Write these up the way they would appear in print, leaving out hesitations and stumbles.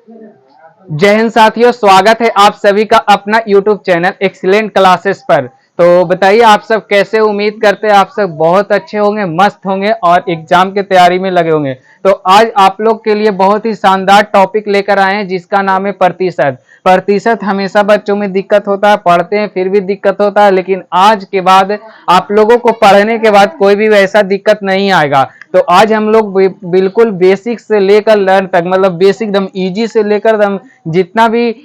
जय हिंद साथियों, स्वागत है आप सभी का अपना YouTube चैनल एक्सीलेंट क्लासेस पर। तो बताइए आप सब कैसे। उम्मीद करते हैं आप सब बहुत अच्छे होंगे, मस्त होंगे और एग्जाम की तैयारी में लगे होंगे। तो आज आप लोग के लिए बहुत ही शानदार टॉपिक लेकर आए हैं जिसका नाम है प्रतिशत। प्रतिशत हमेशा बच्चों में दिक्कत होता है, पढ़ते हैं फिर भी दिक्कत होता है, लेकिन आज के बाद आप लोगों को पढ़ने के बाद कोई भी वैसा दिक्कत नहीं आएगा। तो आज हम लोग बिल्कुल बेसिक से लेकर लर्न तक, मतलब बेसिक एकदम इजी से लेकर एकदम जितना भी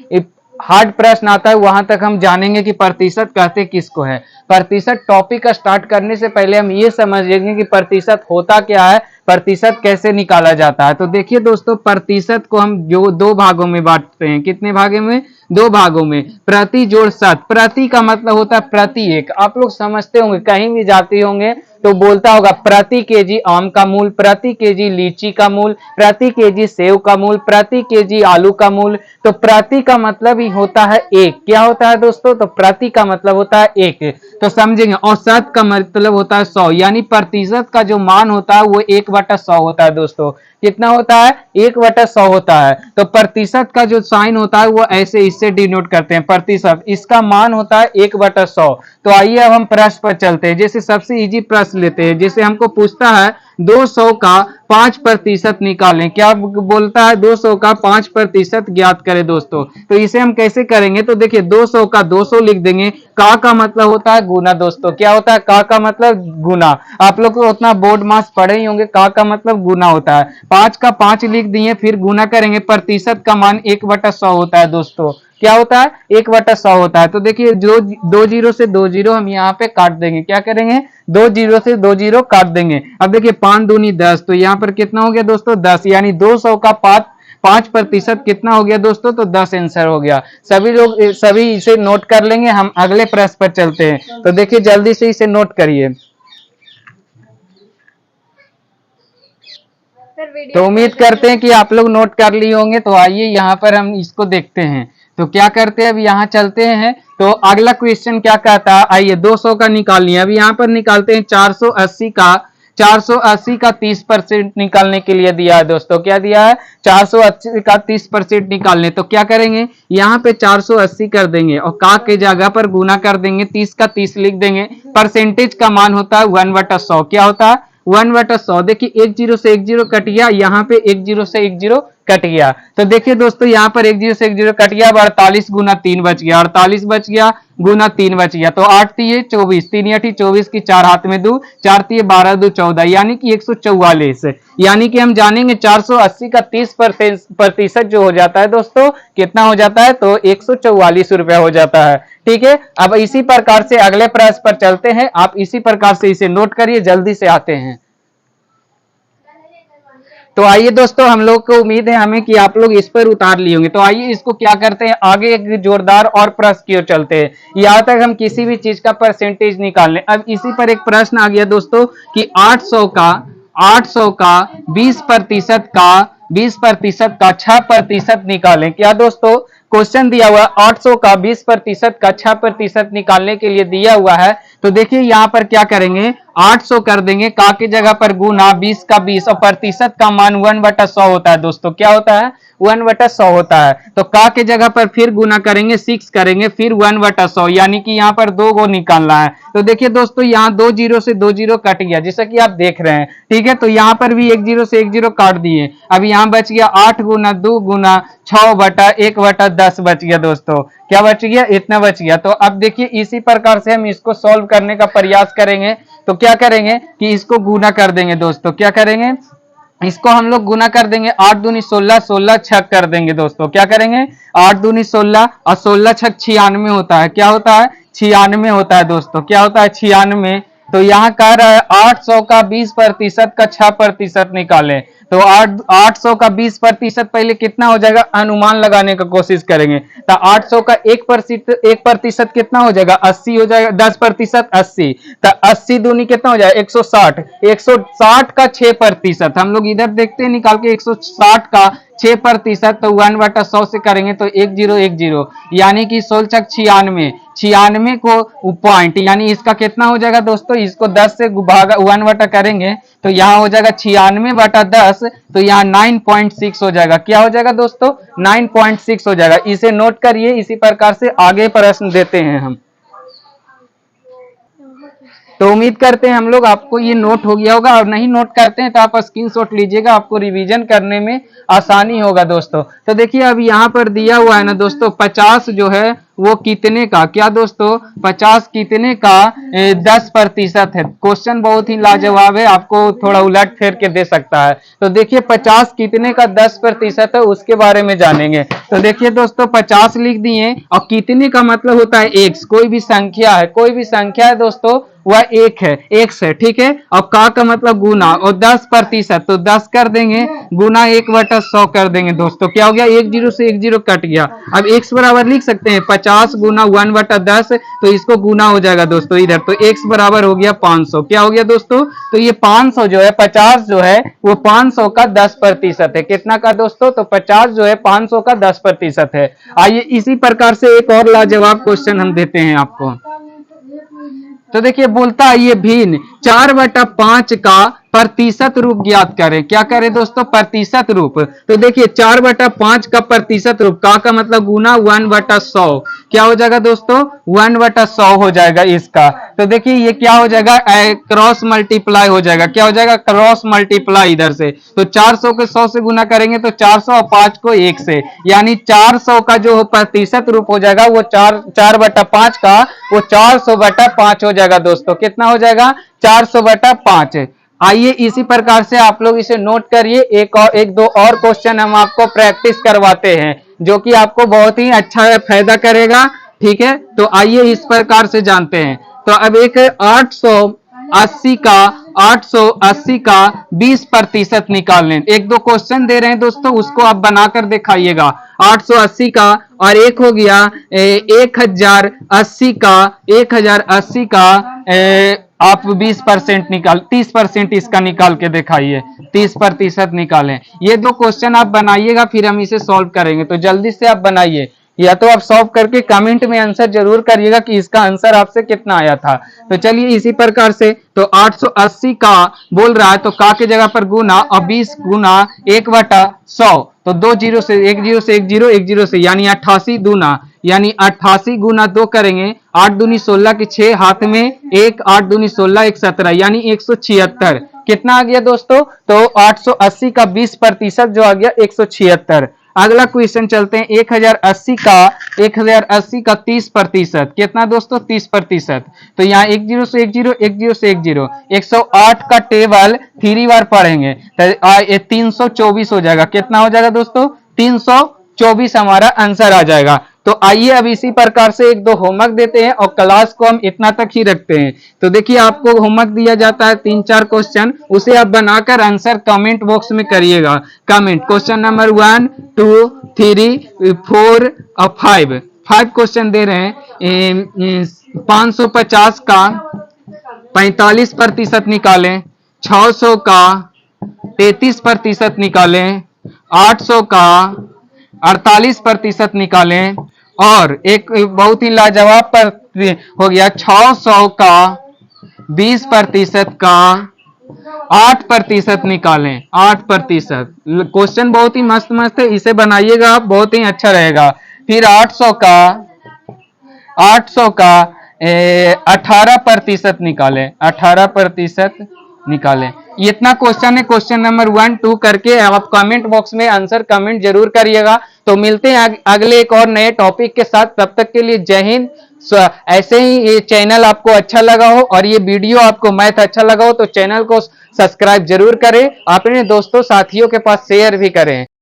हार्ड प्रश्न आता है वहां तक हम जानेंगे कि प्रतिशत कहते किसको है। प्रतिशत टॉपिक का स्टार्ट करने से पहले हम ये समझेंगे कि प्रतिशत होता क्या है, प्रतिशत कैसे निकाला जाता है। तो देखिए दोस्तों, प्रतिशत को हम जो दो भागों में बांटते हैं। कितने भागों में? दो भागों में। प्रति जोड़ शत। प्रति का मतलब होता है प्रति एक। आप लोग समझते होंगे, कहीं भी जाते होंगे तो बोलता होगा प्रति केजी आम का मूल, प्रति केजी लीची का मूल, प्रति केजी सेव का मूल, प्रति केजी आलू का मूल। तो प्रति का मतलब ही होता है एक। क्या होता है दोस्तों? तो प्रति का मतलब होता है एक। तो समझेंगे। और शत का मतलब होता है 100, यानी प्रतिशत का जो मान होता है वो 1/100 होता है दोस्तों। कितना होता है? 1/100 होता है। तो प्रतिशत का जो साइन होता है वो ऐसे इससे डिनोट करते हैं प्रतिशत। इसका मान होता है 1/100। तो आइए अब हम प्रश्न पर चलते हैं। जैसे सबसे इजी प्रश्न लेते हैं। जैसे हमको पूछता है 200 का 5% निकालें। क्या बोलता है? 200 का 5% ज्ञात करें दोस्तों। तो इसे हम कैसे करेंगे? तो देखिए 200 का 200 लिख देंगे। का मतलब होता है गुना दोस्तों। क्या होता है? का मतलब गुना। आप लोग को उतना बोर्ड मास पढ़े ही होंगे। का मतलब गुना होता है। 5 का 5 लिख दिए, फिर गुना करेंगे। प्रतिशत का मान 1/100 होता है दोस्तों। क्या होता है? 1/100 होता है। तो देखिए जो दो जीरो से दो जीरो हम यहाँ पे काट देंगे। क्या करेंगे? दो जीरो से दो जीरो काट देंगे। अब देखिए 5 दूनी 10, तो यहाँ पर कितना हो गया दोस्तों? 10। यानी 200 का 5% कितना हो गया दोस्तों? तो 10 आंसर हो गया। सभी लोग सभी इसे नोट कर लेंगे। हम अगले प्रश्न पर चलते हैं। तो देखिए जल्दी से इसे नोट करिए। तो उम्मीद करते हैं कि आप लोग नोट कर लिए होंगे। तो आइए यहाँ पर हम इसको देखते हैं। तो क्या करते हैं, अब यहाँ चलते हैं। तो अगला क्वेश्चन क्या कहता है, आइए 200 का निकाल लिया। अब यहाँ पर निकालते हैं 480 का 30% निकालने के लिए दिया है दोस्तों। क्या दिया है? 480 का 30% निकालने। तो क्या करेंगे? यहाँ पे 480 कर देंगे और का के जगह पर गुना कर देंगे। 30 का 30 लिख देंगे। परसेंटेज का मान होता है 1/100। क्या होता है? 1/100। देखिए 1 जीरो से 1 जीरो कट गया, यहाँ पे 1 जीरो से 1 जीरो कट गया। तो देखिए दोस्तों यहाँ पर 1 जीरो से 1 जीरो कट गया। अब 48 गुना 3 बच गया, 48 बच गया गुना 3 बच गया। तो 8 तीय 24, 3 8 24 की 4 हाथ में 2, 4 तीय 12 2 14, यानी कि 144। यानी कि हम जानेंगे 480 का 30% जो हो जाता है दोस्तों, कितना हो जाता है? तो 144 रुपया हो जाता है। ठीक है। अब इसी प्रकार से अगले प्रश्न पर चलते हैं। आप इसी प्रकार से इसे नोट करिए, जल्दी से आते हैं। तो आइए दोस्तों, हम लोग को उम्मीद है हमें कि आप लोग इस पर उतार लिए होंगे। तो आइए इसको क्या करते हैं, आगे एक जोरदार और प्रश्न की ओर चलते हैं। यहाँ तक हम किसी भी चीज का परसेंटेज निकाल लें। अब इसी पर एक प्रश्न आ गया दोस्तों कि 800 का 20% का 6% निकालें। क्या दोस्तों? क्वेश्चन दिया हुआ 800 का 20% का 6% निकालने के लिए दिया हुआ है। तो देखिए यहाँ पर क्या करेंगे, 800 कर देंगे, का की जगह पर गुना 20 का 20 और प्रतिशत का मान 1/100 होता है दोस्तों। क्या होता है? 1/100 होता है। तो का की जगह पर फिर गुना करेंगे, 6 करेंगे, फिर 1/100, यानी कि यहाँ पर दो गो निकालना है। तो देखिए दोस्तों यहाँ 2 जीरो से 2 जीरो कट गया, जैसा कि आप देख रहे हैं। ठीक है। तो यहाँ पर भी 1 जीरो से 1 जीरो काट दिए। अब यहाँ बच गया 8 गुना 2 गुना 6/1/10 बच गया दोस्तों। क्या बच गया? इतना बच गया। तो अब देखिए इसी प्रकार से हम इसको सॉल्व करने का प्रयास करेंगे। तो क्या करेंगे कि इसको गुना कर देंगे दोस्तों। क्या करेंगे? इसको हम लोग गुना कर देंगे। 8 दूनी 16, 16 छक कर देंगे दोस्तों। क्या करेंगे? 8 दूनी 16 और 16 छक 96 होता है। क्या होता है? 96 होता है दोस्तों। क्या होता है? 96। तो यहाँ कह रहा है 800 का 20% का 6% निकालें। तो 800 का 20% पहले कितना हो जाएगा, अनुमान लगाने का कोशिश करेंगे। तो 800 का 1% कितना हो जाएगा? 80 हो जाएगा। 10% 80। तो 80 दूनी कितना हो जाएगा? 160। 160 का 6%, हम लोग इधर देखते हैं निकाल के। 160 का 6%, तो 1/100 से करेंगे तो 1 जीरो 1 जीरो, यानी कि 16 96। 96 को पॉइंट, यानी इसका कितना हो जाएगा दोस्तों? इसको 10 से भागा 1 बटा करेंगे तो यहाँ हो जाएगा 96/10 तो यहाँ 9.6 हो जाएगा। क्या हो जाएगा दोस्तों? 9.6 हो जाएगा। इसे नोट करिए। इसी प्रकार से आगे प्रश्न देते हैं हम। तो उम्मीद करते हैं हम लोग आपको ये नोट हो गया होगा, और नहीं नोट करते हैं तो आप स्क्रीनशॉट लीजिएगा, आपको रिवीजन करने में आसानी होगा दोस्तों। तो देखिए अब यहाँ पर दिया हुआ है ना दोस्तों, 50 जो है वो कितने का, क्या दोस्तों 50 कितने का 10% है। क्वेश्चन बहुत ही लाजवाब है, आपको थोड़ा उलट फेर के दे सकता है। तो देखिए 50 कितने का 10% है, उसके बारे में जानेंगे। तो देखिए दोस्तों 50 लिख दिए, और कितने का मतलब होता है एक्स, कोई भी संख्या है, कोई भी संख्या है दोस्तों वह एक है, एक्स है, ठीक है। अब का मतलब गुना, और 10% तो 10 कर देंगे, गुना 1/100 कर देंगे दोस्तों। क्या हो गया? 1 0 से 1 0 कट गया। अब x बराबर लिख सकते हैं 50 गुना 1/10, तो इसको गुना हो जाएगा दोस्तों इधर, तो x बराबर हो गया 500। क्या हो गया दोस्तों? तो ये 500 जो है, 50 जो है वो 500 का 10% है। कितना का दोस्तों? तो 50 जो है 500 का 10% है। आइए इसी प्रकार से एक और लाजवाब क्वेश्चन हम देते हैं आपको। तो देखिए बोलता है ये भिन्न 4/5 का प्रतिशत रूप ज्ञात करें। क्या करें दोस्तों? प्रतिशत रूप। तो देखिए 4/5 का प्रतिशत रूप, का मतलब गुना 1/100। क्या हो जाएगा दोस्तों? 1/100 हो जाएगा इसका। तो देखिए ये क्या हो जाएगा? क्रॉस मल्टीप्लाई हो जाएगा। क्या हो जाएगा? क्रॉस मल्टीप्लाई इधर से। तो 400 को 100 से गुना करेंगे तो 400, और 5 को 1 से, यानी 400 का जो प्रतिशत रूप हो जाएगा वो 4/5 का वो 400/5 हो जाएगा दोस्तों। कितना हो जाएगा? 400/5। आइए इसी प्रकार से आप लोग इसे नोट करिए। एक दो और क्वेश्चन हम आपको प्रैक्टिस करवाते हैं, जो कि आपको बहुत ही अच्छा फायदा करेगा, ठीक है। तो आइए इस प्रकार से जानते हैं। तो अब एक 880 का 20% निकाल लें। एक दो क्वेश्चन दे रहे हैं दोस्तों, उसको आप बनाकर दिखाइएगा। 880 का, और एक हो गया 1080 का आप 20% निकाल, 30% इसका निकाल के दिखाइए, 30% निकालें। ये दो क्वेश्चन आप बनाइएगा, फिर हम इसे सॉल्व करेंगे। तो जल्दी से आप बनाइए, या तो आप सॉल्व करके कमेंट में आंसर जरूर करिएगा कि इसका आंसर आपसे कितना आया था। तो चलिए इसी प्रकार से, तो 880 का बोल रहा है, तो का के जगह पर गुना, और 20 गुना 1/100, तो 2 0 से 1 0 से 1 0 1 0 से, यानी 88 दूना, यानी 88 गुना 2 करेंगे, 8 दूनी 16 के 6 हाथ में 1, 8 दूनी 16 1 17, यानी 176। कितना आ गया दोस्तों? तो 880 का 20% जो आ गया 176। अगला क्वेश्चन चलते हैं। 1080 का 30%, कितना दोस्तों? 30%। तो यहाँ 1 0 से 1 0 1 0 से 1 0, 108 का टेबल 3 बार पढ़ेंगे तो 324 हो जाएगा। कितना हो जाएगा दोस्तों? 324 हमारा आंसर आ जाएगा। तो आइए अब इसी प्रकार से एक दो होमवर्क देते हैं, और क्लास को हम इतना तक ही रखते हैं। तो देखिए आपको होमवर्क दिया जाता है 3-4 क्वेश्चन, उसे आप बनाकर आंसर कमेंट बॉक्स में करिएगा। कमेंट क्वेश्चन नंबर 1 2 3 4 और 5 क्वेश्चन दे रहे हैं। 550 का 45% निकालें, 600 का 33% निकालें, 800 का 48% निकालें, और एक बहुत ही लाजवाब पर हो गया 600 का 20% का 8% निकालें, 8%। क्वेश्चन बहुत ही मस्त मस्त है, इसे बनाइएगा आप, बहुत ही अच्छा रहेगा। फिर 800 का 18% निकालें, 18% निकालें। इतना क्वेश्चन है। क्वेश्चन नंबर 1 2 करके आप कमेंट बॉक्स में आंसर कमेंट जरूर करिएगा। तो मिलते हैं अगले एक और नए टॉपिक के साथ, तब तक के लिए जय हिंद। ऐसे ही ये चैनल आपको अच्छा लगा हो और ये वीडियो आपको मैथ अच्छा लगा हो तो चैनल को सब्सक्राइब जरूर करें, अपने दोस्तों साथियों के पास शेयर भी करें।